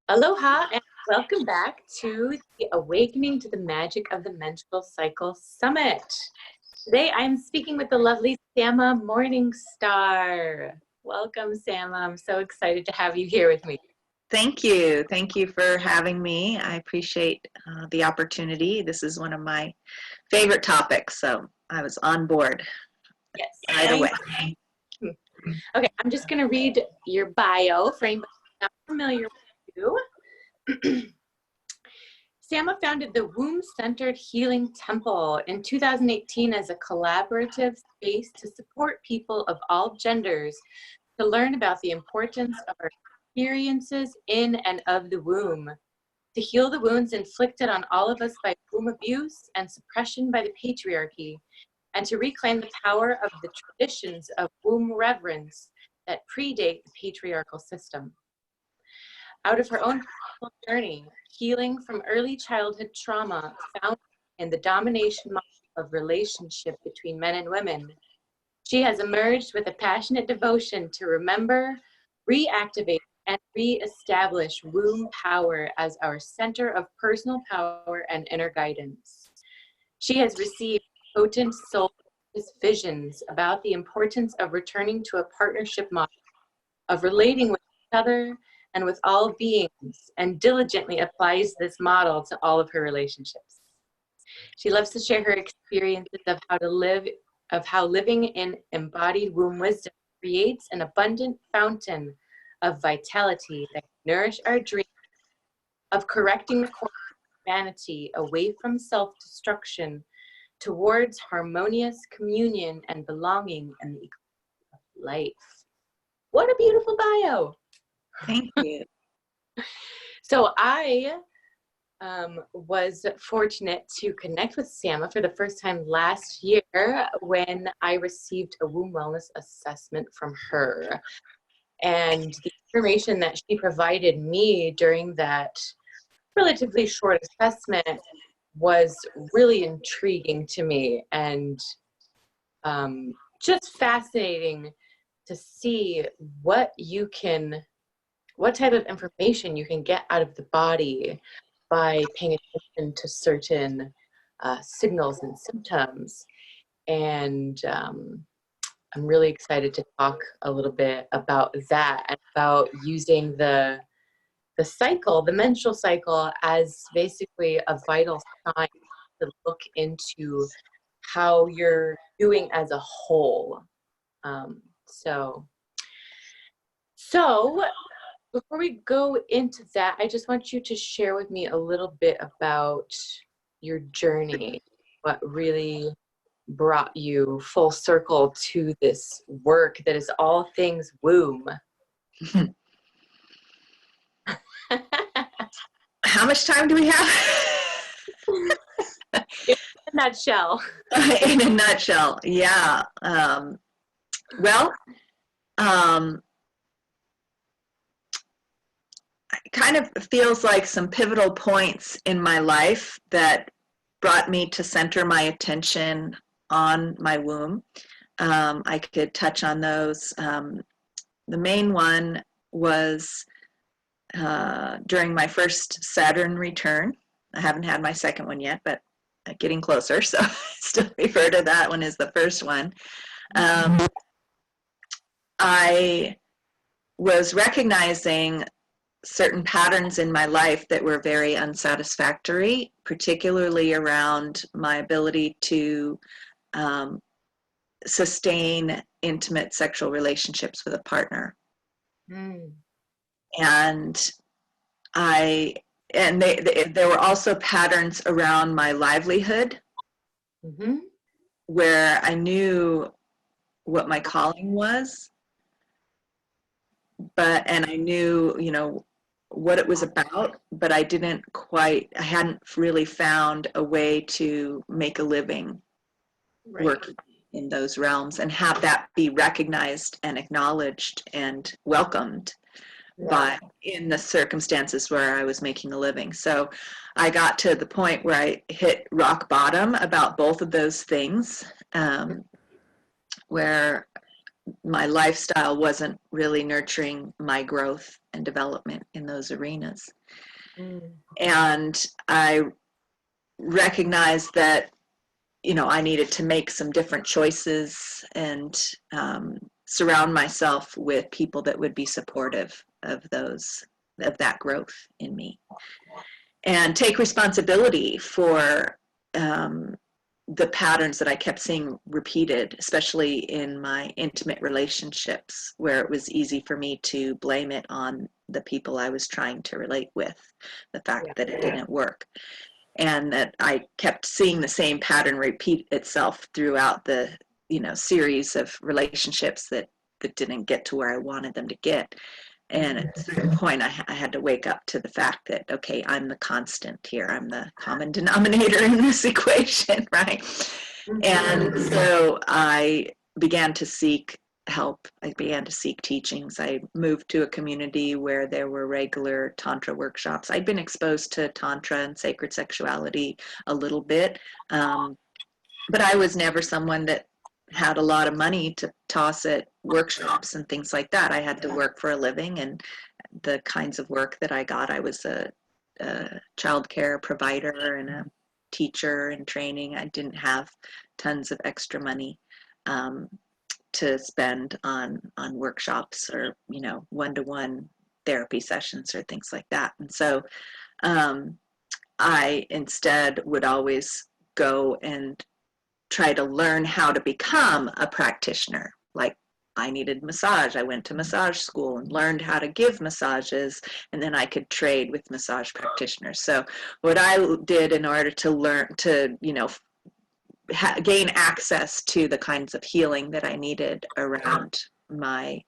Aloha and welcome back to the Awakening to the Magic of the Menstrual Cycle Summit. Today I'm speaking with the lovely Sama Morningstar. Welcome, Sama. I'm so excited to have you here with me. Thank you. Thank you for having me. I appreciate the opportunity. This is one of my favorite topics, so I was on board right away. Okay, I'm just going to read your bio for anybody not familiar with you. Sama founded the Womb-Centered Healing Temple in 2018 as a collaborative space to support people of all genders to learn about the importance of our experiences in and of the womb, to heal the wounds inflicted on all of us by womb abuse and suppression by the patriarchy, and to reclaim the power of the traditions of womb reverence that predate the patriarchal system. Out of her own personal journey, healing from early childhood trauma found in the domination model of relationship between men and women, she has emerged with a passionate devotion to remember, reactivate, and re-establish womb power as our center of personal power and inner guidance. She has received potent soul visions about the importance of returning to a partnership model, of relating with each other and with all beings, and diligently applies this model to all of her relationships. She loves to share her experiences of how living in embodied womb wisdom creates an abundant fountain of vitality that can nourish our dreams, of correcting the course of humanity away from self-destruction towards harmonious communion and belonging in the ecosystem of life. What a beautiful bio. Thank you. So I was fortunate to connect with Sama for the first time last year when I received a womb wellness assessment from her. And the information that she provided me during that relatively short assessment was really intriguing to me and just fascinating to see what type of information you can get out of the body by paying attention to certain signals and symptoms. And I'm really excited to talk a little bit about that and about using the cycle, the menstrual cycle, as basically a vital sign to look into how you're doing as a whole. So before we go into that, I just want you to share with me a little bit about your journey, what really brought you full circle to this work that is all things womb. How much time do we have? In a nutshell. In a nutshell, yeah. It kind of feels like some pivotal points in my life that brought me to center my attention on my womb. I could touch on those. The main one was during my first Saturn return. I haven't had my second one yet, but getting closer, so still refer to that one as the first one. I was recognizing certain patterns in my life that were very unsatisfactory, particularly around my ability to sustain intimate sexual relationships with a partner. And there were also patterns around my livelihood, where I knew what my calling was, and I knew, what it was about, but I hadn't really found a way to make a living working in those realms and have that be recognized and acknowledged and welcomed in the circumstances where I was making a living. So I got to the point where I hit rock bottom about both of those things, where my lifestyle wasn't really nurturing my growth and development in those arenas. And I recognized that, you know, I needed to make some different choices and surround myself with people that would be supportive of that growth in me, and take responsibility for the patterns that I kept seeing repeated, especially in my intimate relationships, where it was easy for me to blame it on the people I was trying to relate with, the fact that it didn't work. And that I kept seeing the same pattern repeat itself throughout the, you know, series of relationships that didn't get to where I wanted them to get. And at a certain point, I had to wake up to the fact that, okay, I'm the constant here. I'm the common denominator in this equation, right? And so I began to seek help. I began to seek teachings. I moved to a community where there were regular Tantra workshops. I'd been exposed to Tantra and sacred sexuality a little bit, but I was never someone that had a lot of money to toss at workshops and things like that. I had to work for a living, and the kinds of work that I got, I was a child care provider and a teacher in training. I didn't have tons of extra money to spend on workshops or, you know, one-to-one therapy sessions or things like that. And so I instead would always go and try to learn how to become a practitioner. Like, I needed massage. I went to massage school and learned how to give massages, and then I could trade with massage practitioners. So what I did in order to learn to, you know, gain access to the kinds of healing that I needed around my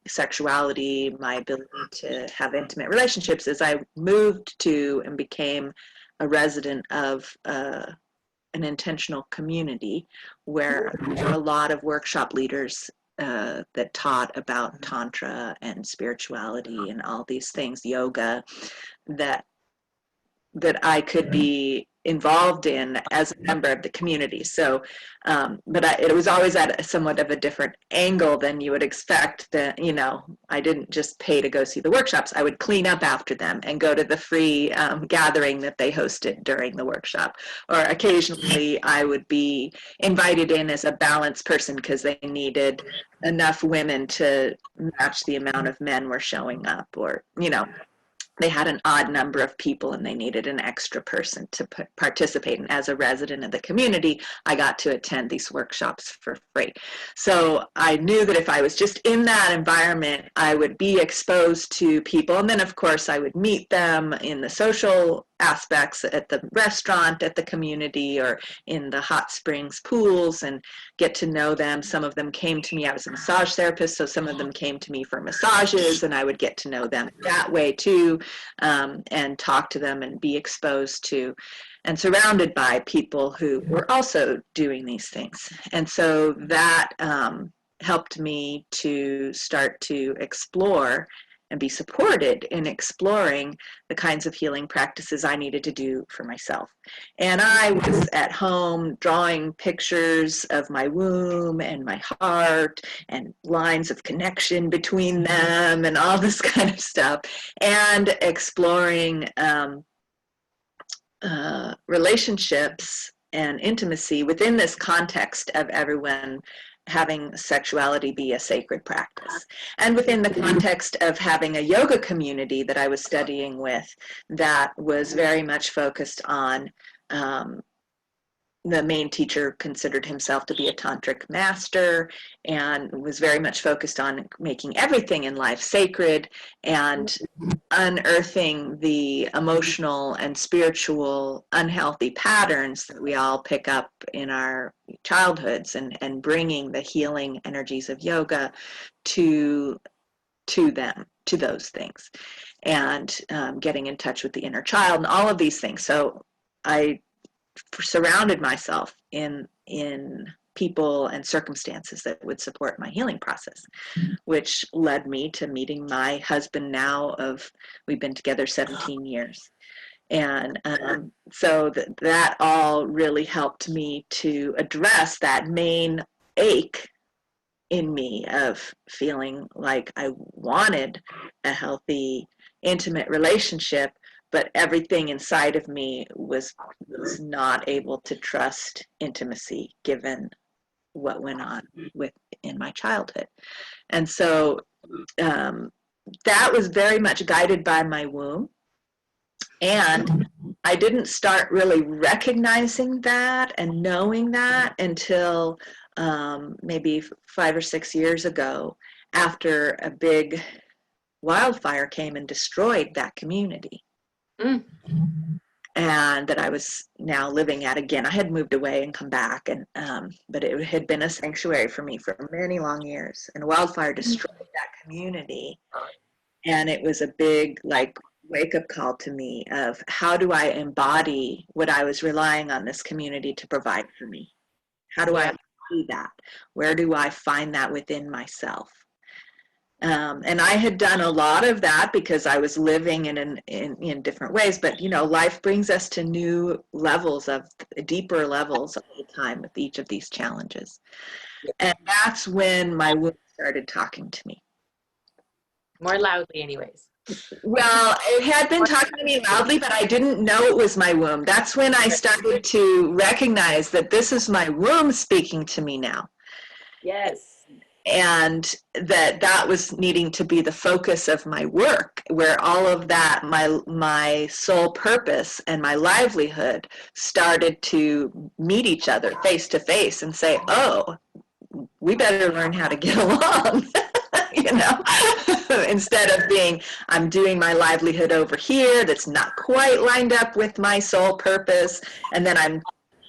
sexuality, my ability to have intimate relationships, is I moved to and became a resident of an intentional community where there were a lot of workshop leaders that taught about Tantra and spirituality and all these things, yoga, that I could be involved in as a member of the community. So, but it was always at somewhat of a different angle than you would expect. That, you know, I didn't just pay to go see the workshops. I would clean up after them and go to the free gathering that they hosted during the workshop. Or occasionally I would be invited in as a balance person because they needed enough women to match the amount of men were showing up, or, you know, they had an odd number of people and they needed an extra person to participate. And as a resident of the community, I got to attend these workshops for free. So I knew that if I was just in that environment, I would be exposed to people. And then, of course, I would meet them in the social aspects at the restaurant, at the community, or in the hot springs pools, and get to know them. Some of them came to me. I was a massage therapist, so some of them came to me for massages, and I would get to know them that way too, and talk to them and be exposed to and surrounded by people who were also doing these things. And so that helped me to start to explore and be supported in exploring the kinds of healing practices I needed to do for myself. And I was at home drawing pictures of my womb and my heart and lines of connection between them and all this kind of stuff, and exploring relationships and intimacy within this context of everyone having sexuality be a sacred practice, and within the context of having a yoga community that I was studying with that was very much focused on the main teacher considered himself to be a tantric master and was very much focused on making everything in life sacred and unearthing the emotional and spiritual unhealthy patterns that we all pick up in our childhoods, and bringing the healing energies of yoga to those things, and getting in touch with the inner child and all of these things. So I surrounded myself in people and circumstances that would support my healing process, which led me to meeting my husband now we've been together 17 years. And so that all really helped me to address that main ache in me of feeling like I wanted a healthy, intimate relationship, but everything inside of me was not able to trust intimacy given what went on in my childhood. And so that was very much guided by my womb. And I didn't start really recognizing that and knowing that until maybe 5 or 6 years ago, after a big wildfire came and destroyed that community. Mm. And that I was now living at again. I had moved away and come back, and but it had been a sanctuary for me for many long years. And a wildfire destroyed that community, and it was a big wake-up call to me of how do I embody what I was relying on this community to provide for me? How do I embody that? Where do I find that within myself? And I had done a lot of that because I was living in different ways, but life brings us to new levels, of deeper levels all the time with each of these challenges. And that's when my womb started talking to me. More loudly anyways. Well, it had been talking to me loudly, but I didn't know it was my womb. That's when I started to recognize that this is my womb speaking to me now. Yes. And that was needing to be the focus of my work, where all of that, my sole purpose and my livelihood started to meet each other face to face and say, oh, we better learn how to get along. Instead of I'm doing my livelihood over here that's not quite lined up with my sole purpose, and then I'm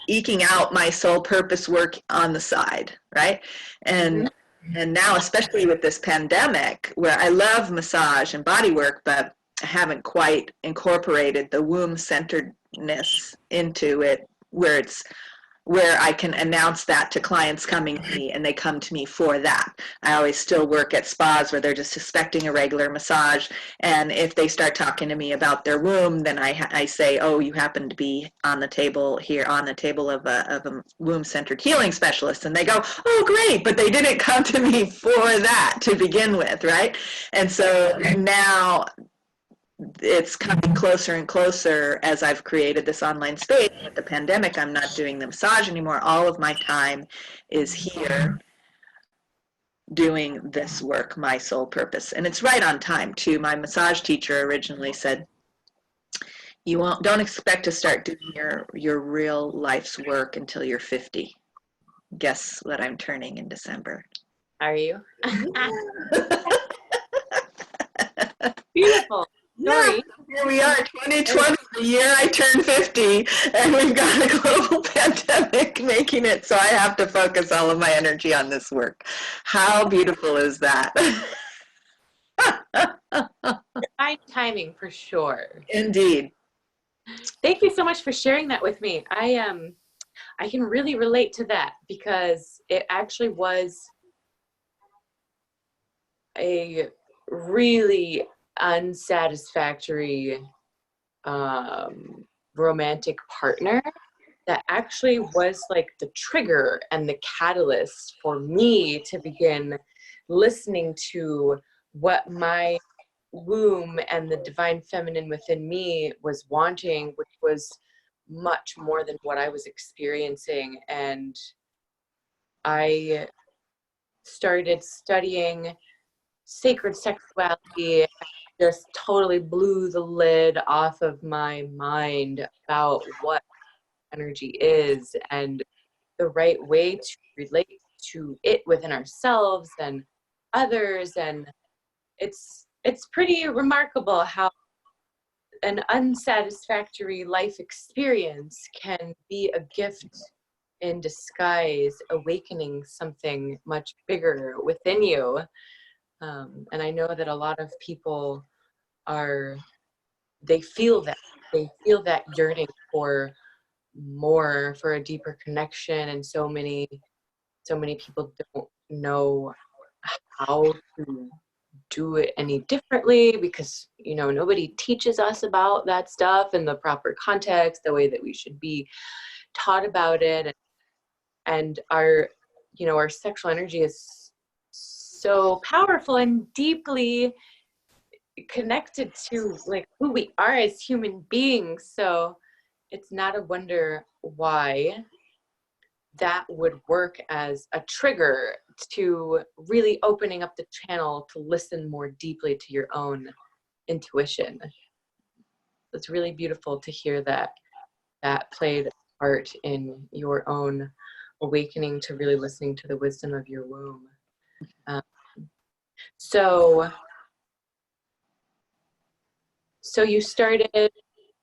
eking out my sole purpose work on the side, right? And now, especially with this pandemic, where I love massage and body work, but I haven't quite incorporated the womb-centeredness into it, where I can announce that to clients coming to me and they come to me for that. I always still work at spas where they're just expecting a regular massage, and if they start talking to me about their womb, then I say, oh, you happen to be on the table of a womb-centered healing specialist, and they go, oh, great, but they didn't come to me for that to begin with, right? And so now it's coming closer and closer as I've created this online space. With the pandemic, I'm not doing the massage anymore. All of my time is here doing this work, my sole purpose. And it's right on time, too. My massage teacher originally said, don't expect to start doing your real life's work until you're 50. Guess what I'm turning in December? Are you? Beautiful. Sorry. Yeah, here we are, 2020, the year I turned 50, and we've got a global pandemic making it so I have to focus all of my energy on this work. How beautiful is that? Fine timing for sure. Indeed. Thank you so much for sharing that with me. I can really relate to that because it actually was a really unsatisfactory romantic partner that actually was like the trigger and the catalyst for me to begin listening to what my womb and the divine feminine within me was wanting, which was much more than what I was experiencing. And I started studying sacred sexuality. Just totally blew the lid off of my mind about what energy is and the right way to relate to it within ourselves and others. And it's pretty remarkable how an unsatisfactory life experience can be a gift in disguise, awakening something much bigger within you. And I know that a lot of people they feel that yearning for more, for a deeper connection. And so many people don't know how to do it any differently because, nobody teaches us about that stuff in the proper context, the way that we should be taught about it. And our sexual energy is so powerful and deeply connected to like who we are as human beings. So it's not a wonder why that would work as a trigger to really opening up the channel to listen more deeply to your own intuition. It's really beautiful to hear that that played a part in your own awakening to really listening to the wisdom of your womb. So you started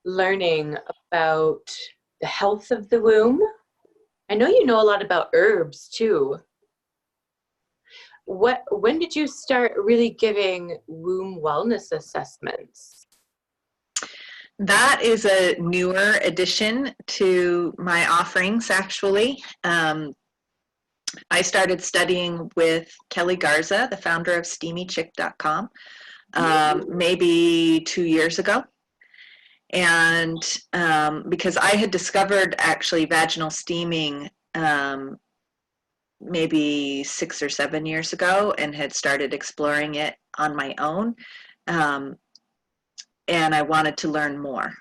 learning about the health of the womb. I know you know a lot about herbs too. When did you start really giving womb wellness assessments? That is a newer addition to my offerings, actually. I started studying with Kelly Garza, the founder of steamychiccom, maybe 2 years ago. And because I had discovered actually vaginal steaming maybe 6 or 7 years ago and had started exploring it on my own. And I wanted to learn more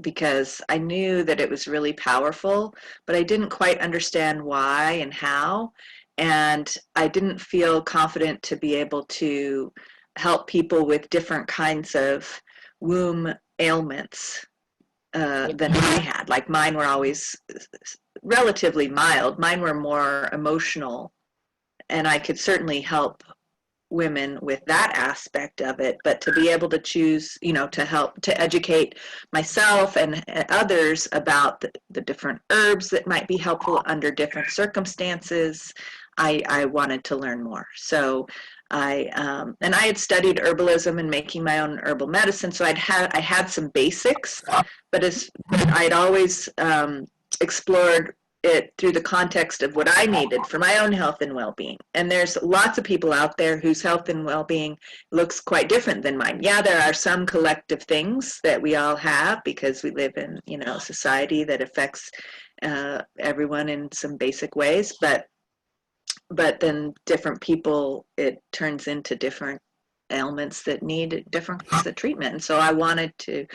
because I knew that it was really powerful, but I didn't quite understand why and how. And I didn't feel confident to be able to help people with different kinds of womb ailments than I had. Like mine were always relatively mild. Mine were more emotional, and I could certainly help women with that aspect of it, but to be able to choose, to help to educate myself and others about the different herbs that might be helpful under different circumstances, I wanted to learn more. So I had studied herbalism and making my own herbal medicine, so I had some basics, but I'd always explored it through the context of what I needed for my own health and well-being. And there's lots of people out there whose health and well-being looks quite different than mine. Yeah, there are some collective things that we all have because we live in, a society that affects everyone in some basic ways, but then different people, it turns into different ailments that need different kinds of treatment. And so I wanted to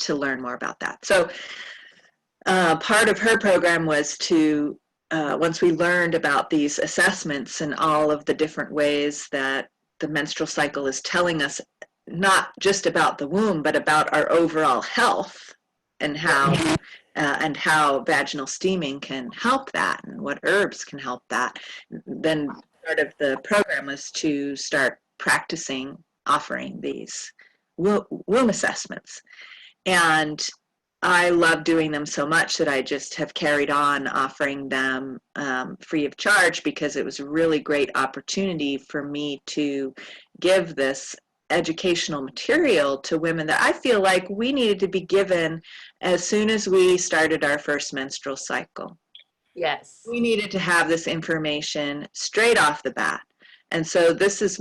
learn more about that. So part of her program was to, once we learned about these assessments and all of the different ways that the menstrual cycle is telling us not just about the womb, but about our overall health and how vaginal steaming can help that and what herbs can help that. Then part of the program was to start practicing offering these womb assessments. And I love doing them so much that I just have carried on offering them free of charge, because it was a really great opportunity for me to give this educational material to women that I feel like we needed to be given as soon as we started our first menstrual cycle. Yes. We needed to have this information straight off the bat. And so this is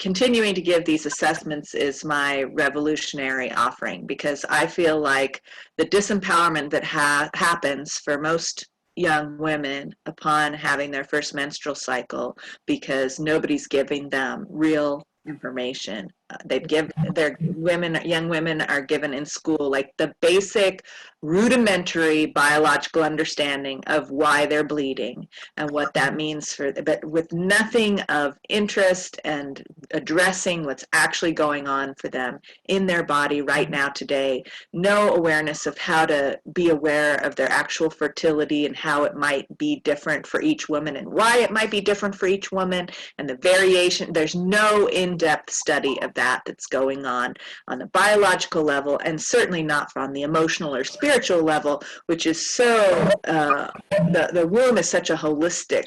continuing to give these assessments is my revolutionary offering, because I feel like the disempowerment that happens for most young women upon having their first menstrual cycle, because nobody's giving them real information. Young women are given in school like the basic rudimentary biological understanding of why they're bleeding and what that means but with nothing of interest and addressing what's actually going on for them in their body right now today. No awareness of how to be aware of their actual fertility and how it might be different for each woman and why it might be different for each woman and the variation. There's no in-depth study of that's going on the biological level, and certainly not on the emotional or spiritual level, which is so, the womb is such a holistic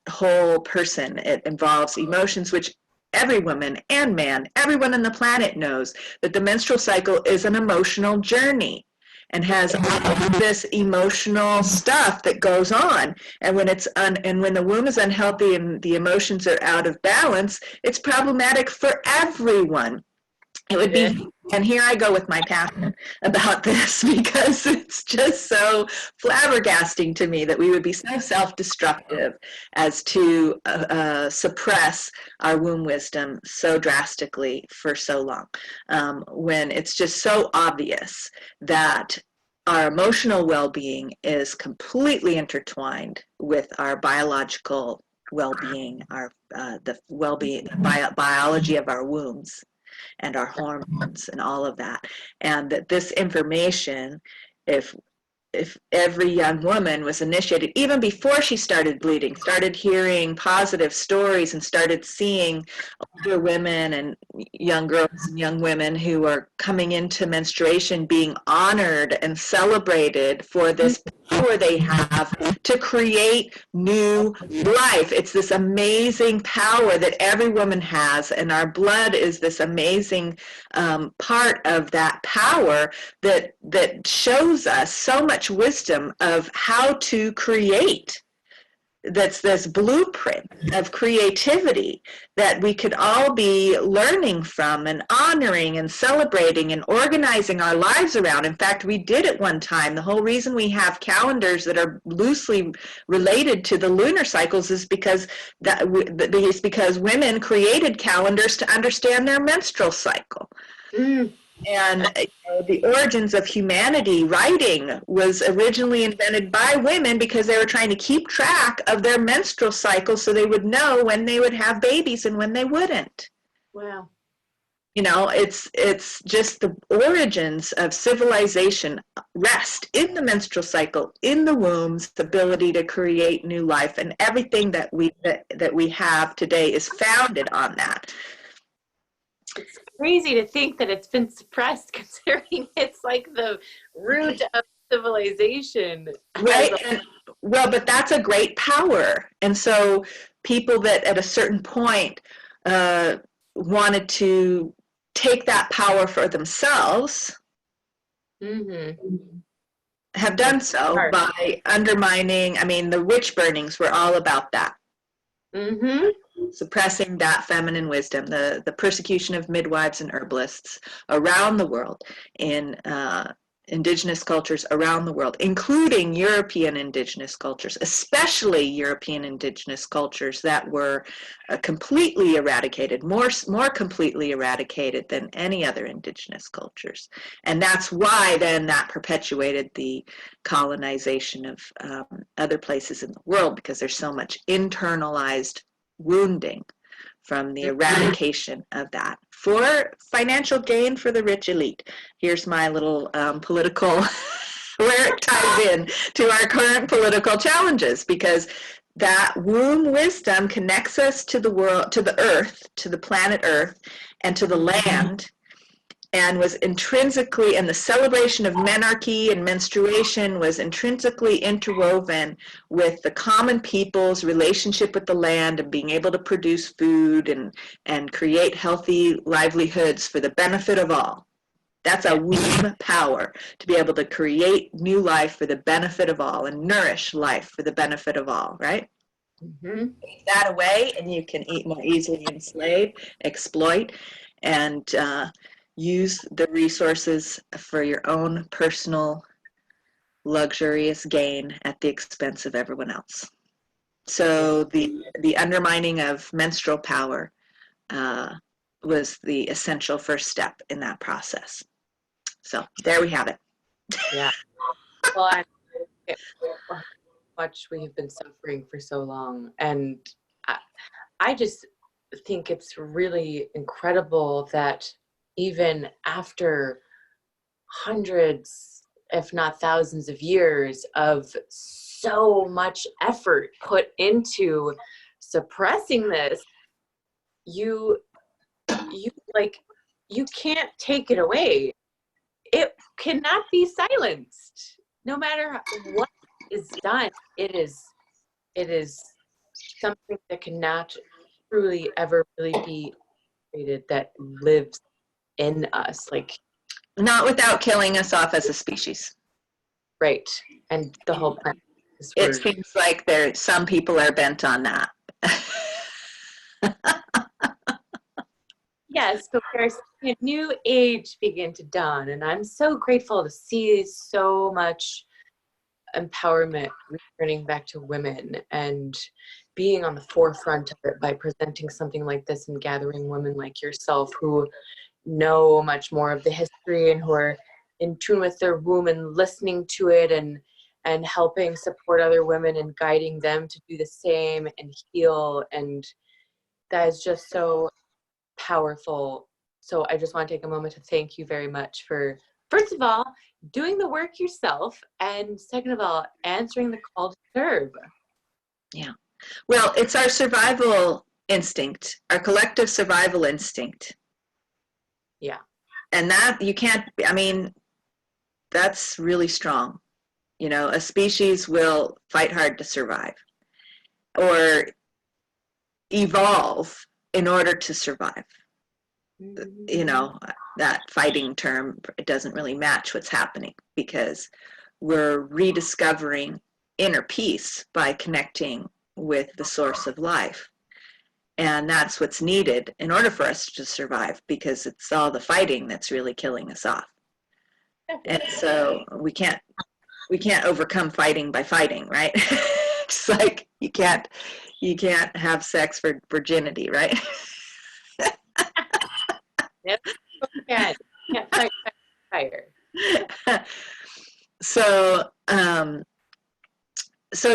whole person. It involves emotions, which every woman and man, everyone on the planet knows that the menstrual cycle is an emotional journey and has all this emotional stuff that goes on. And when when the womb is unhealthy and the emotions are out of balance, it's problematic for everyone. It would be, and here I go with my passion about this because it's just so flabbergasting to me that we would be so self-destructive as to suppress our womb wisdom so drastically for so long, when it's just so obvious that our emotional well-being is completely intertwined with our biological well-being, the well-being, biology of our wombs and our hormones and all of that. And that this information, if every young woman was initiated, even before she started bleeding, started hearing positive stories and started seeing older women and young girls and young women who are coming into menstruation being honored and celebrated for this power they have to create new life. It's this amazing power that every woman has, and our blood is this amazing part of that power that shows us so much wisdom of how to create. That's this blueprint of creativity that we could all be learning from and honoring and celebrating and organizing our lives around. In fact, we did at one time. The whole reason we have calendars that are loosely related to the lunar cycles is because women created calendars to understand their menstrual cycle. And the origins of humanity, writing, was originally invented by women because they were trying to keep track of their menstrual cycle so they would know when they would have babies and when they wouldn't. Wow. You know, it's just the origins of civilization rest in the menstrual cycle, in the womb's ability to create new life, and everything that we have today is founded on that. It's crazy to think that it's been suppressed, considering it's like the root of civilization. Right. Well, but that's a great power. And so people that at a certain point wanted to take that power for themselves have done so by undermining. I mean, the witch burnings were all about that. Suppressing that feminine wisdom, the persecution of midwives and herbalists around the world, in indigenous cultures around the world, including European indigenous cultures, especially European indigenous cultures that were completely eradicated, more completely eradicated than any other indigenous cultures. And that's why then that perpetuated the colonization of other places in the world, because there's so much internalized wounding from the eradication of that for financial gain for the rich elite. Here's my little political, where it ties in to our current political challenges, because that womb wisdom connects us to the world, to the earth, to the planet Earth, and to the land, and was intrinsically, and the celebration of menarche and menstruation was intrinsically interwoven with the common people's relationship with the land and being able to produce food and create healthy livelihoods for the benefit of all. That's a womb power, to be able to create new life for the benefit of all and nourish life for the benefit of all, right? Take that away and you can eat more easily, enslave, exploit, and use the resources for your own personal luxurious gain at the expense of everyone else. So the undermining of menstrual power was the essential first step in that process. So there we have it. Yeah. Well, how much we have been suffering for so long. And I just think it's really incredible that even after hundreds, if not thousands of years of so much effort put into suppressing this, you can't take it away. It cannot be silenced. No matter what is done, it is something that cannot truly ever really be created, that lives in us, like not without killing us off as a species. Right. And the whole planet. It seems like some people are bent on that. Yes, but we're seeing a new age begin to dawn, and I'm so grateful to see so much empowerment returning back to women and being on the forefront of it by presenting something like this and gathering women like yourself who know much more of the history and who are in tune with their womb and listening to it and helping support other women and guiding them to do the same and heal. And that is just so powerful. So I just want to take a moment to thank you very much for, first of all, doing the work yourself, and second of all, answering the call to serve. Yeah. Well, it's our survival instinct, our collective survival instinct. Yeah. And that you can't, I mean, that's really strong. You know, a species will fight hard to survive or evolve in order to survive. You know, that fighting term, it doesn't really match what's happening because we're rediscovering inner peace by connecting with the source of life. And that's what's needed in order for us to survive, because it's all the fighting that's really killing us off. And so we can't overcome fighting by fighting, right? It's like you can't have sex for virginity, right? Yep. Can't fight fire. So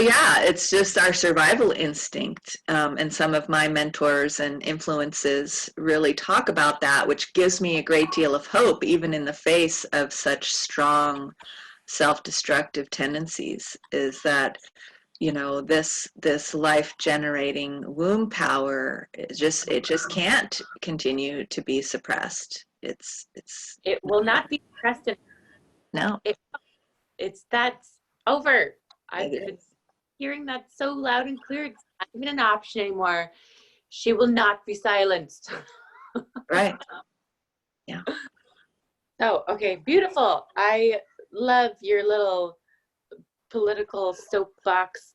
yeah, it's just our survival instinct. And some of my mentors and influences really talk about that, which gives me a great deal of hope, even in the face of such strong self-destructive tendencies, is that, you know, this life-generating womb power, it just can't continue to be suppressed. It will not be suppressed. No. That's over. I've been hearing that so loud and clear. It's not even an option anymore. She will not be silenced. Right. Yeah. Oh, okay, beautiful. I love your little political soapbox.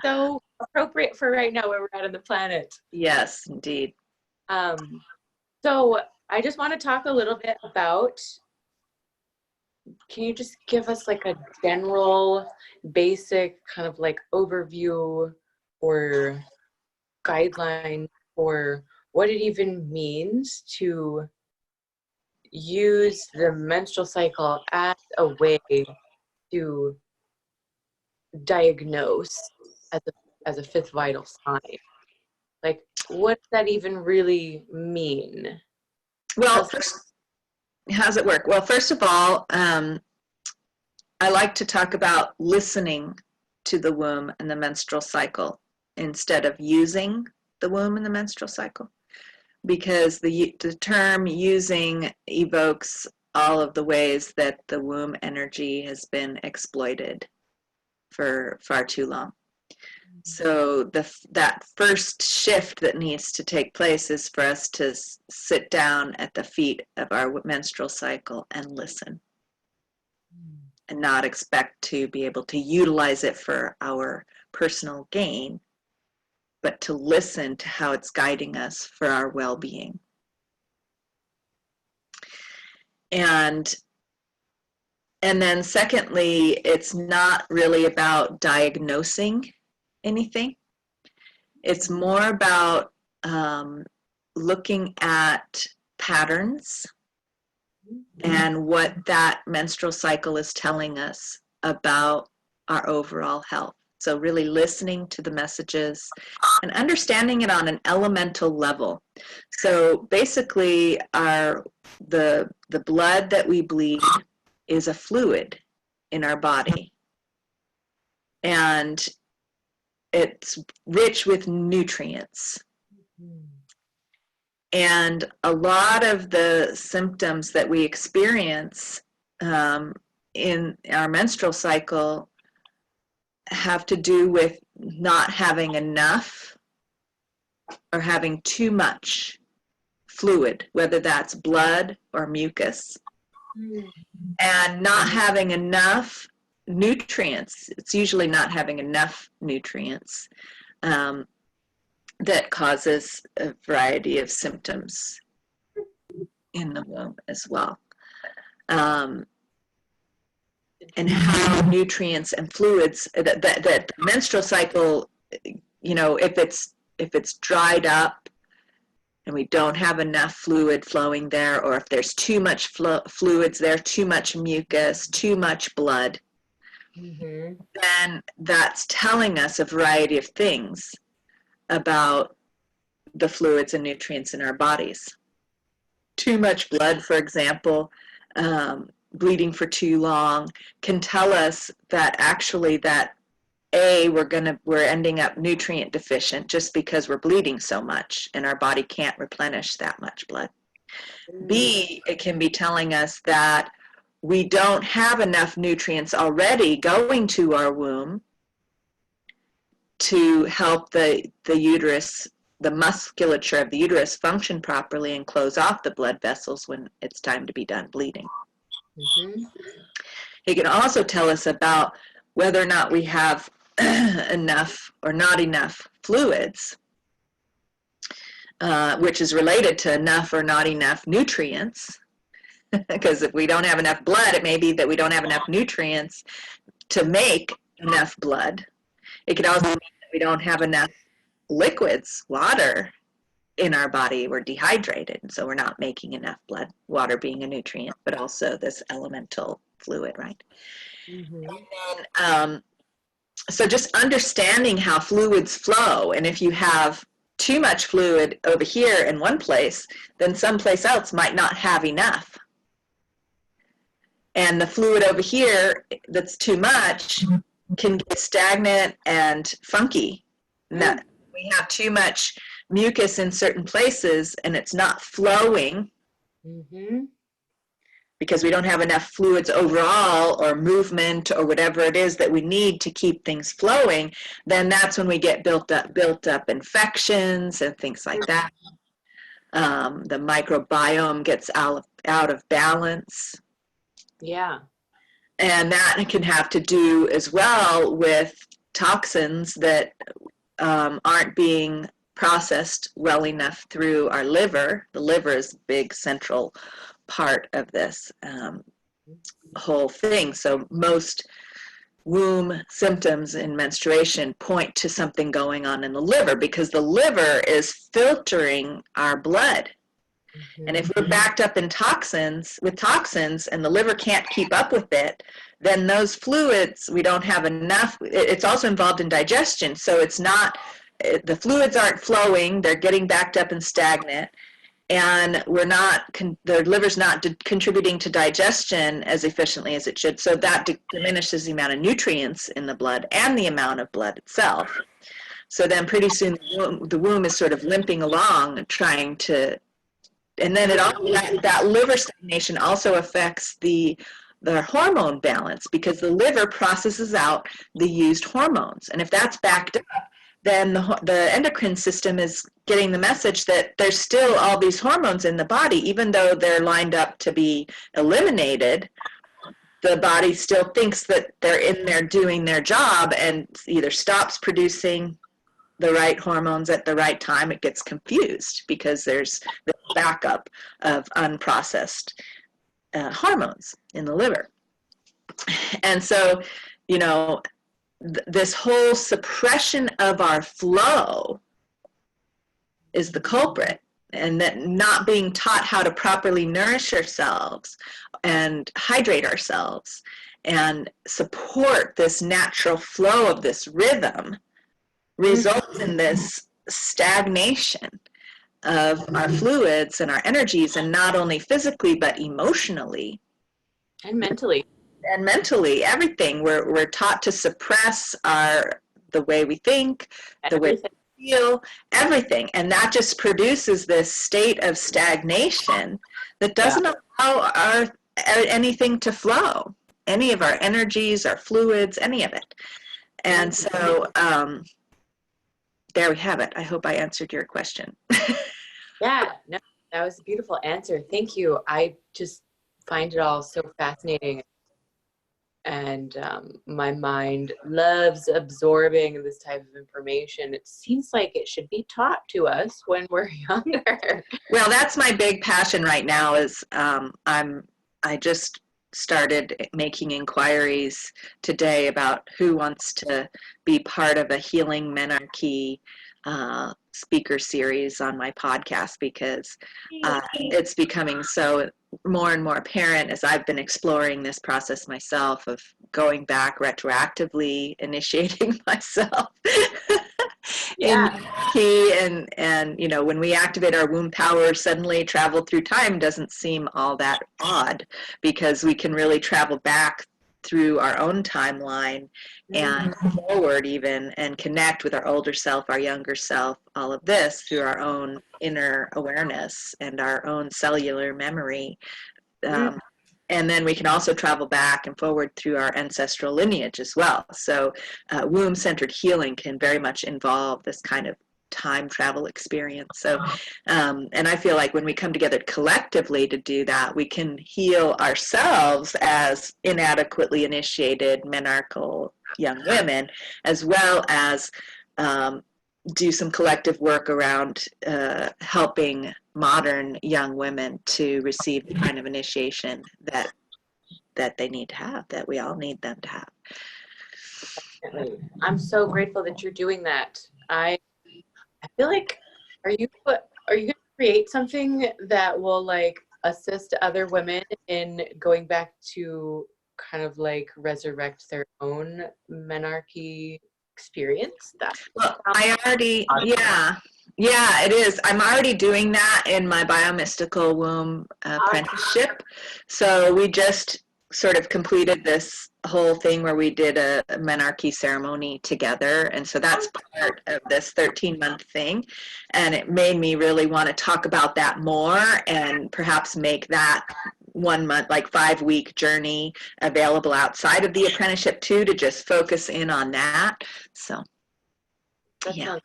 So appropriate for right now where we're at on the planet. Yes, indeed. So I just want to talk a little bit about, can you just give us like a general, basic kind of like overview or guideline for what it even means to use the menstrual cycle as a way to diagnose as a fifth vital sign? Like, what does that even really mean? Well, how does it work? Well, first of all, I like to talk about listening to the womb and the menstrual cycle instead of using the womb and the menstrual cycle, because the term using evokes all of the ways that the womb energy has been exploited for far too long. So that first shift that needs to take place is for us to sit down at the feet of our menstrual cycle and listen, and not expect to be able to utilize it for our personal gain, but to listen to how it's guiding us for our well-being. And then secondly, it's not really about diagnosing anything. It's more about looking at patterns and what that menstrual cycle is telling us about our overall health. So really listening to the messages and understanding it on an elemental level. So basically the blood that we bleed is a fluid in our body. And it's rich with nutrients. And a lot of the symptoms that we experience in our menstrual cycle have to do with not having enough or having too much fluid, whether that's blood or mucus, and not having enough nutrients. It's usually not having enough nutrients. that causes a variety of symptoms in the womb as well. And how nutrients and fluids, that the menstrual cycle, you know, if it's dried up and we don't have enough fluid flowing there, or if there's too much fluids there, too much mucus, too much blood, then that's telling us a variety of things about the fluids and nutrients in our bodies. Too much blood, for example, bleeding for too long, can tell us that actually that we're ending up nutrient deficient just because we're bleeding so much and our body can't replenish that much blood. B, it can be telling us that we don't have enough nutrients already going to our womb to help the uterus, the musculature of the uterus function properly and close off the blood vessels when it's time to be done bleeding. It can also tell us about whether or not we have enough or not enough fluids, which is related to enough or not enough nutrients. Because if we don't have enough blood, it may be that we don't have enough nutrients to make enough blood. It could also mean that we don't have enough liquids, water, in our body. We're dehydrated, and so we're not making enough blood, water being a nutrient, but also this elemental fluid, right? And then, so just understanding how fluids flow, and if you have too much fluid over here in one place, then someplace else might not have enough. And the fluid over here that's too much can get stagnant and funky. And that we have too much mucus in certain places and it's not flowing because we don't have enough fluids overall or movement or whatever it is that we need to keep things flowing, then that's when we get built up infections and things like that. The microbiome gets out of balance. Yeah. And that can have to do as well with toxins that aren't being processed well enough through our liver. The liver is a big central part of this whole thing. So most womb symptoms in menstruation point to something going on in the liver because the liver is filtering our blood. And if we're backed up in toxins, and the liver can't keep up with it, then those fluids, we don't have enough. It's also involved in digestion. So it's not, the fluids aren't flowing, they're getting backed up and stagnant. And the liver's not contributing to digestion as efficiently as it should. So that diminishes the amount of nutrients in the blood and the amount of blood itself. So then pretty soon the womb is sort of limping along trying to, and then that liver stagnation also affects the hormone balance because the liver processes out the used hormones. And if that's backed up, then the endocrine system is getting the message that there's still all these hormones in the body, even though they're lined up to be eliminated. The body still thinks that they're in there doing their job and either stops producing the right hormones at the right time. It gets confused because there's the backup of unprocessed hormones in the liver. And so, this whole suppression of our flow is the culprit, and that not being taught how to properly nourish ourselves and hydrate ourselves and support this natural flow of this rhythm results in this stagnation of our fluids and our energies, and not only physically but emotionally and mentally. Everything. We're taught to suppress the way we think, the way we feel, everything, and that just produces this state of stagnation that doesn't allow anything to flow, any of our energies, our fluids, any of it. And so there we have it. I hope I answered your question. Yeah, no, that was a beautiful answer. Thank you. I just find it all so fascinating. and my mind loves absorbing this type of information. It seems like it should be taught to us when we're younger. Well, that's my big passion right now is I just started making inquiries today about who wants to be part of a healing menarche speaker series on my podcast, because it's becoming so more and more apparent as I've been exploring this process myself of going back retroactively, initiating myself in key, and you know, when we activate our womb power, suddenly travel through time doesn't seem all that odd, because we can really travel back through our own timeline and forward even, and connect with our older self, our younger self, all of this through our own inner awareness and our own cellular memory. And then we can also travel back and forward through our ancestral lineage as well. So womb-centered healing can very much involve this kind of time travel experience. So, and I feel like when we come together collectively to do that, we can heal ourselves as inadequately initiated menarchal young women, as well as do some collective work around helping modern young women to receive the kind of initiation that they need to have, that we all need them to have. Definitely. I'm so grateful that you're doing that. I feel like, are you going to create something that will like assist other women in going back to kind of like resurrect their own menarche experience? Well, I already, yeah, it is. I'm already doing that in my biomystical womb apprenticeship. So we just sort of completed this whole thing where we did a menarche ceremony together, and so that's part of this 13-month thing, and it made me really want to talk about that more and perhaps make that 1 month, like 5-week journey available outside of the apprenticeship too, to just focus in on that. So yeah.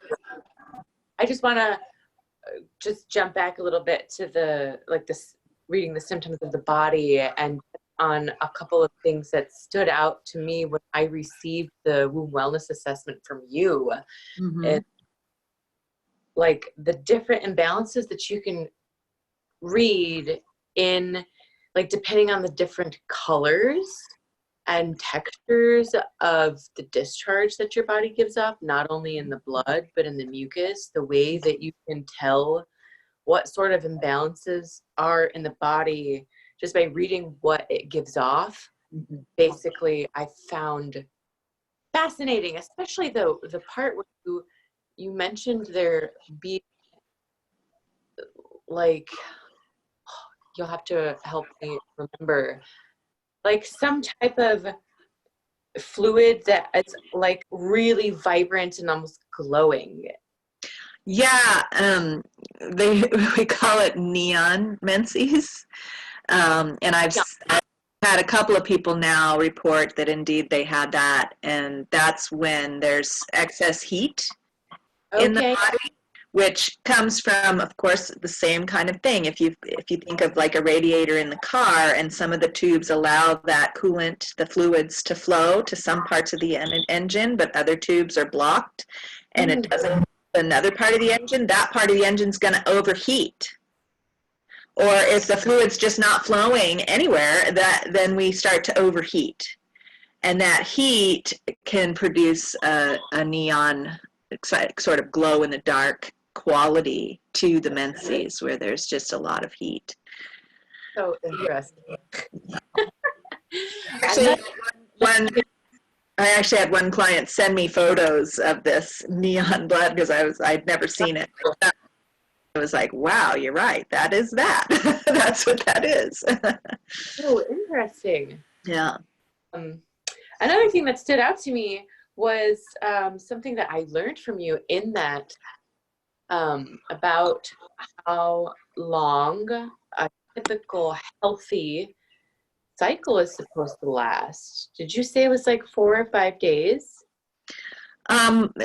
I just want to just jump back a little bit to this reading the symptoms of the body, and on a couple of things that stood out to me when I received the womb wellness assessment from you. And like the different imbalances that you can read in, like, depending on the different colors and textures of the discharge that your body gives off, not only in the blood, but in the mucus, the way that you can tell what sort of imbalances are in the body just by reading what it gives off. Basically, I found fascinating, especially the part where you mentioned there being, like, you'll have to help me remember, like some type of fluid that is like really vibrant and almost glowing. Yeah, we call it neon menses. And I've had a couple of people now report that indeed they had that, and that's when there's excess heat in the body, which comes from, of course, the same kind of thing. If you think of like a radiator in the car, and some of the tubes allow that coolant, the fluids, to flow to some parts of the engine, but other tubes are blocked, and it doesn't. Another part of the engine, that part of the engine's going to overheat. Or if the fluid's just not flowing anywhere, then we start to overheat. And that heat can produce a neon, sort of glow in the dark quality to the menses, where there's just a lot of heat. So interesting. I actually had one client send me photos of this neon blood, because I'd never seen it. I was like, wow, you're right. That is that. That's what that is. Oh, interesting. Yeah. Another thing that stood out to me was something that I learned from you in that about how long a typical healthy cycle is supposed to last. Did you say it was like 4 or 5 days?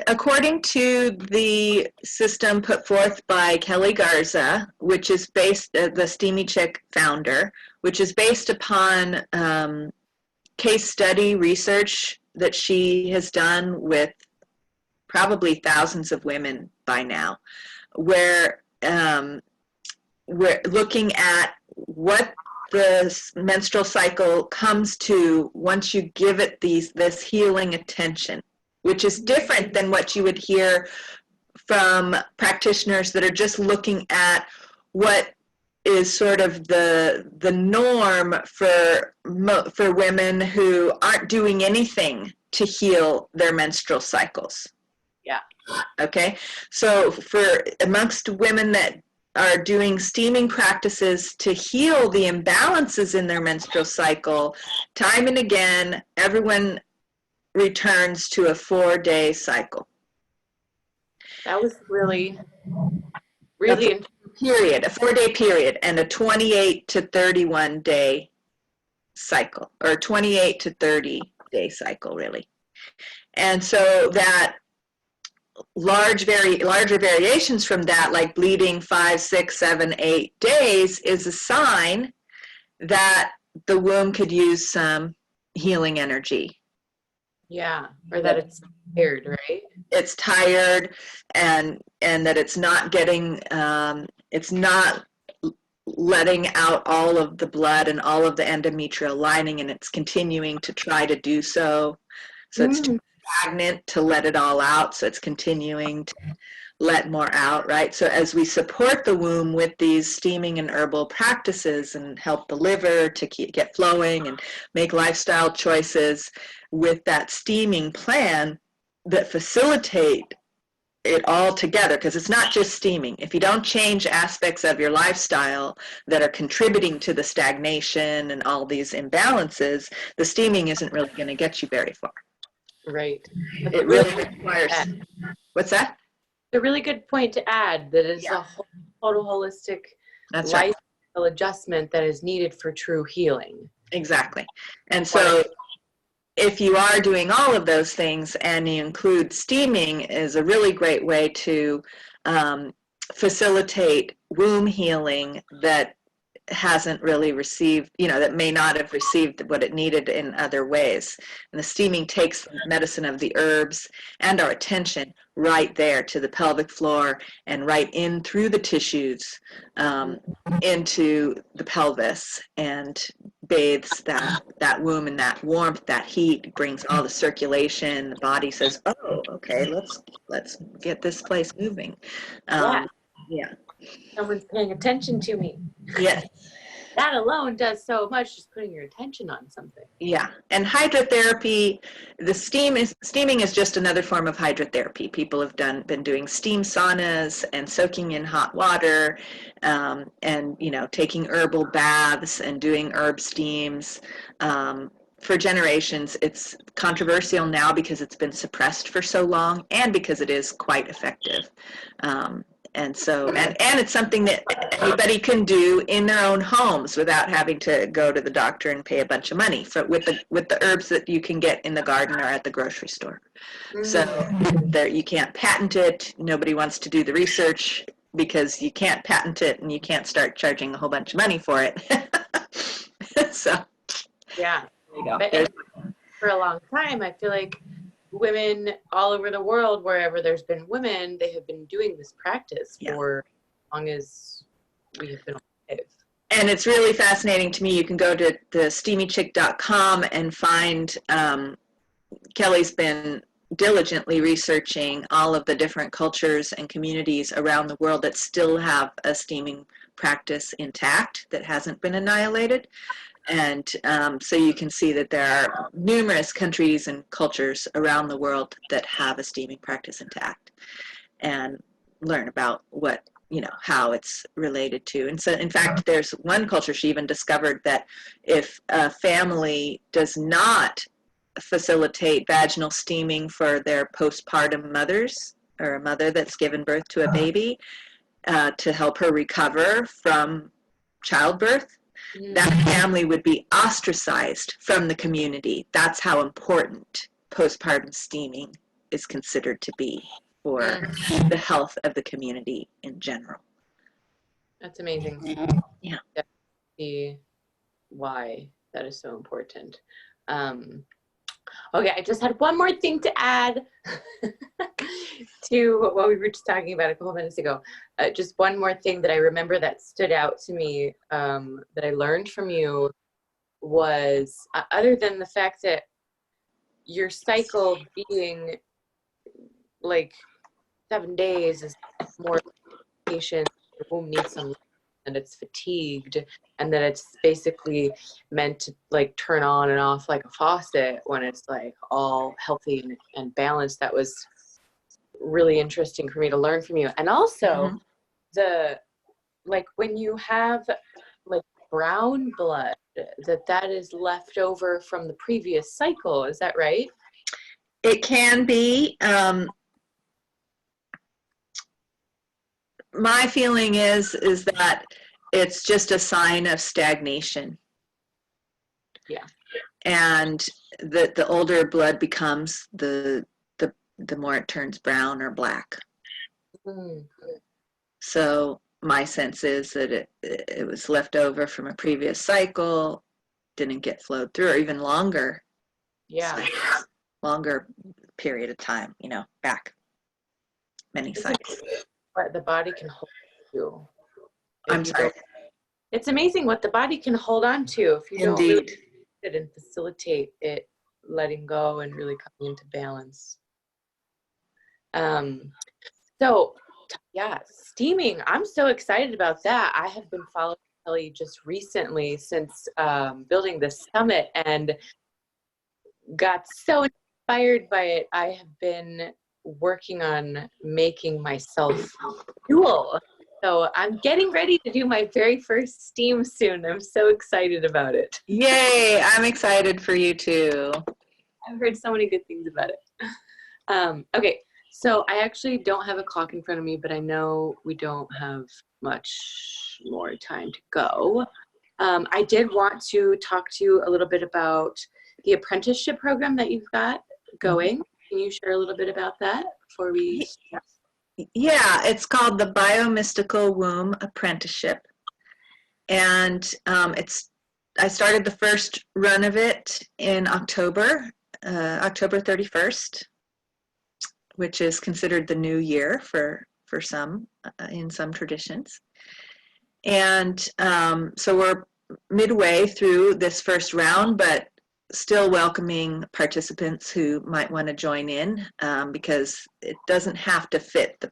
According to the system put forth by Kelly Garza, which is based, the Steamy Chick founder, which is based upon case study research that she has done with probably thousands of women by now, where we're looking at what the menstrual cycle comes to once you give it this healing attention, which is different than what you would hear from practitioners that are just looking at what is sort of the norm for women who aren't doing anything to heal their menstrual cycles. Yeah. Okay, so for amongst women that are doing steaming practices to heal the imbalances in their menstrual cycle, time and again, everyone returns to a 4-day cycle. That was really interesting. Period, a 4-day period, and a 28 to 31 day cycle, or 28 to 30 day cycle, really. And so that larger variations from that, like bleeding 5, 6, 7, 8 days, is a sign that the womb could use some healing energy. Yeah, or that it's tired, right? It's tired, and that it's not getting, it's not letting out all of the blood and all of the endometrial lining, and it's continuing to try to do so. So it's too stagnant to let it all out, so it's continuing to let more out, right? So as we support the womb with these steaming and herbal practices and help the liver to get flowing and make lifestyle choices with that steaming plan that facilitate it all together, because it's not just steaming. If you don't change aspects of your lifestyle that are contributing to the stagnation and all these imbalances, the steaming isn't really going to get you very far. Right. It really requires, what's that? A really good point to add, that is a total holistic lifestyle adjustment that is needed for true healing. Exactly. And so if you are doing all of those things and you include steaming, is a really great way to facilitate womb healing that hasn't really received, that may not have received what it needed in other ways. And the steaming takes the medicine of the herbs and our attention right there to the pelvic floor and right in through the tissues into the pelvis, and bathes that womb in that warmth, that heat, brings all the circulation. The body says, oh, okay, let's get this place moving. Yeah. Someone's paying attention to me. Yes. That alone does so much, just putting your attention on something. Yeah, and hydrotherapy, steaming is just another form of hydrotherapy. People have been doing steam saunas and soaking in hot water, and taking herbal baths and doing herb steams. For generations. It's controversial now because it's been suppressed for so long, and because it is quite effective. And so, and it's something that anybody can do in their own homes without having to go to the doctor and pay a bunch of money with the herbs that you can get in the garden or at the grocery store. So you can't patent it. Nobody wants to do the research because you can't patent it and you can't start charging a whole bunch of money for it. So, yeah. There you go. But for a long time, I feel like women all over the world, wherever there's been women, they have been doing this practice for as long as we have been alive. And it's really fascinating to me. You can go to the steamychiccom and find, Kelly's been diligently researching all of the different cultures and communities around the world that still have a steaming practice intact, that hasn't been annihilated. And so you can see that there are numerous countries and cultures around the world that have a steaming practice intact, and learn about how it's related to. And so, in fact, there's one culture, she even discovered that if a family does not facilitate vaginal steaming for their postpartum mothers, or a mother that's given birth to a baby, to help her recover from childbirth, that family would be ostracized from the community. That's how important postpartum steaming is considered to be for the health of the community in general. That's amazing. Yeah. See why that is so important. Okay, I just had one more thing to add to what we were just talking about a couple minutes ago. Just one more thing that I remember that stood out to me, that I learned from you was, other than the fact that your cycle being like 7 days is more patient, your womb needs some, and it's fatigued, and that it's basically meant to like turn on and off like a faucet when it's like all healthy and balanced. That was really interesting for me to learn from you. And also the, like, when you have like brown blood, that is left over from the previous cycle. Is that right? It can be. My feeling is that it's just a sign of stagnation. Yeah. And the older blood becomes, the more it turns brown or black. So my sense is that it was left over from a previous cycle, didn't get flowed through, or even longer. Yeah. Longer period of time, back many cycles. What the body can hold to. I'm sorry. It's amazing what the body can hold on to if you don't really sit and facilitate it letting go and really coming into balance. So yeah, steaming. I'm so excited about that. I have been following Kelly just recently since building this summit and got so inspired by it. I have been working on making myself fuel. So I'm getting ready to do my very first steam soon. I'm so excited about it. Yay, I'm excited for you too. I've heard so many good things about it. Okay, so I actually don't have a clock in front of me, but I know we don't have much more time to go. I did want to talk to you a little bit about the apprenticeship program that you've got going. Can you share a little bit about that before we start? Yeah, it's called the Biomystical Womb Apprenticeship. And I started the first run of it in October 31st, which is considered the new year for some, in some traditions. And so we're midway through this first round, but still welcoming participants who might want to join in, because it doesn't have to fit the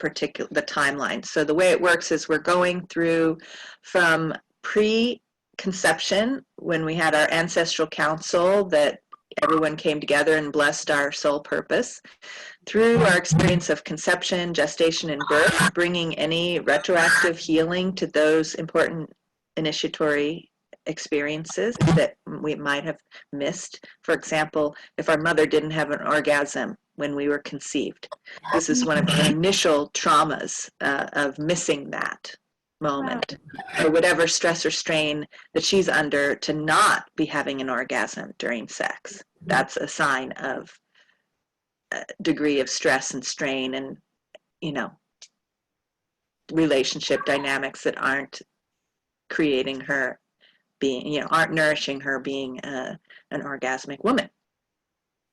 timeline. So the way it works is we're going through from pre-conception, when we had our ancestral council that everyone came together and blessed our soul purpose, through our experience of conception, gestation, and birth, bringing any retroactive healing to those important initiatory experiences that we might have missed. For example, if our mother didn't have an orgasm when we were conceived, this is one of the initial traumas of missing that moment, or whatever stress or strain that she's under to not be having an orgasm during sex. That's a sign of degree of stress and strain and, relationship dynamics that aren't creating her being, aren't nourishing her being an orgasmic woman.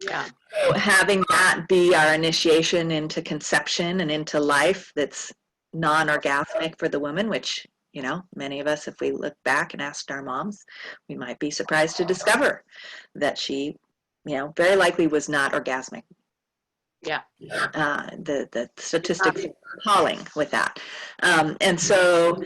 Yeah. So having that be our initiation into conception and into life that's non-orgasmic for the woman, which, many of us, if we look back and asked our moms, we might be surprised to discover that she, very likely was not orgasmic. Yeah. The statistics are appalling with that. And so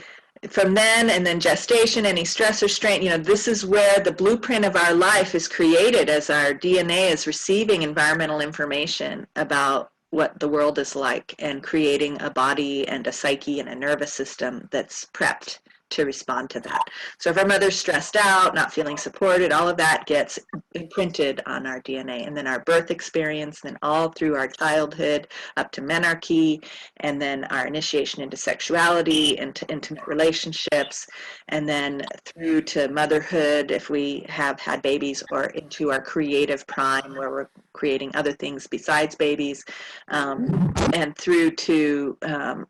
from then, and then gestation, any stress or strain, this is where the blueprint of our life is created as our DNA is receiving environmental information about what the world is like and creating a body and a psyche and a nervous system that's prepped to respond to that. So if our mother's stressed out, not feeling supported, all of that gets imprinted on our DNA. And then our birth experience, then all through our childhood up to menarche, and then our initiation into sexuality, into intimate relationships, and then through to motherhood if we have had babies, or into our creative prime where we're creating other things besides babies, and through to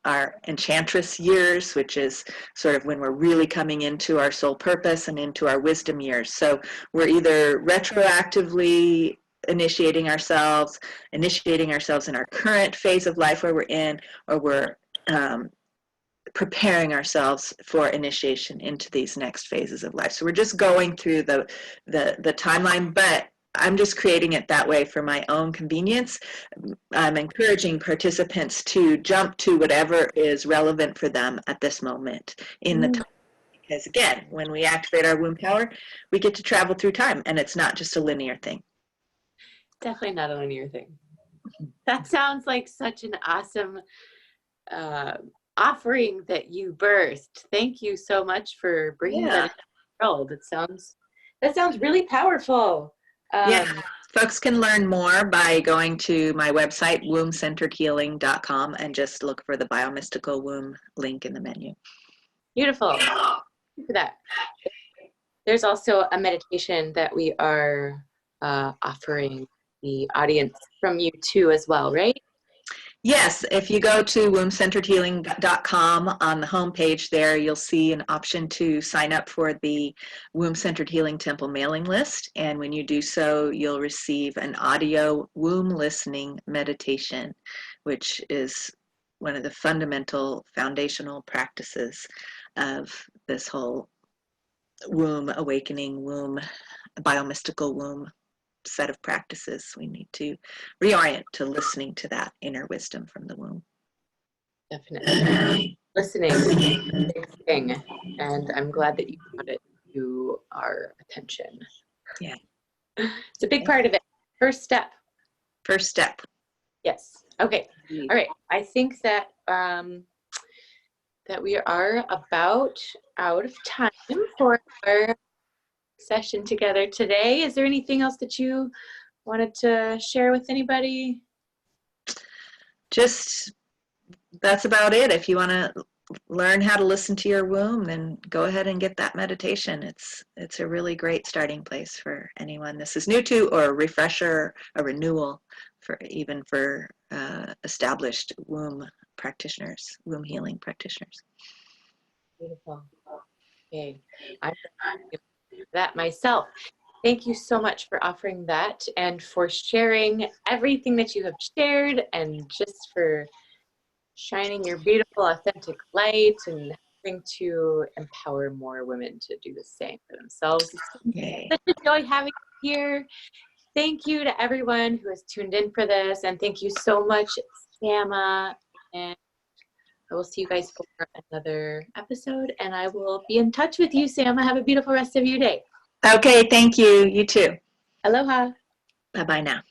our enchantress years, which is sort of when we're really coming into our soul purpose and into our wisdom years. So we're either retroactively initiating ourselves in our current phase of life where we're in, or we're preparing ourselves for initiation into these next phases of life. So we're just going through the timeline, but I'm just creating it that way for my own convenience. I'm encouraging participants to jump to whatever is relevant for them at this moment in the time. Because again, when we activate our womb power, we get to travel through time, and it's not just a linear thing. Definitely not a linear thing. That sounds like such an awesome offering that you birthed. Thank you so much for bringing that into the world. That sounds really powerful. Folks can learn more by going to my website, wombcenteredhealing.com, and just look for the Biomystical Womb link in the menu. Beautiful. Thank you for that. There's also a meditation that we are offering the audience from you too as well, right? Yes, if you go to wombcenteredhealing.com, on the homepage there, you'll see an option to sign up for the Womb Centered Healing Temple mailing list. And when you do so, you'll receive an audio womb listening meditation, which is one of the fundamental foundational practices of this whole womb awakening, womb, biomystical womb set of practices. We need to reorient to listening to that inner wisdom from the womb. Definitely. Listening is a big thing, and I'm glad that you brought it to our attention. Yeah. It's a big part of it. First step. First step. Yes. Okay. All right. I think that that we are about out of time for our session together today. Is there anything else that you wanted to share with anybody? Just, that's about it. If you want to learn how to listen to your womb, then go ahead and get that meditation. It's a really great starting place for anyone this is new to, or a refresher, a renewal for established womb practitioners, womb healing practitioners. Beautiful. Okay. I'm that myself. Thank you so much for offering that and for sharing everything that you have shared, and just for shining your beautiful, authentic light and helping to empower more women to do the same for themselves. It's such a joy having you here. Thank you to everyone who has tuned in for this, and thank you so much, Sama. And I will see you guys for another episode, and I will be in touch with you, Sama. Have a beautiful rest of your day. Okay, thank you. You too. Aloha. Bye-bye now.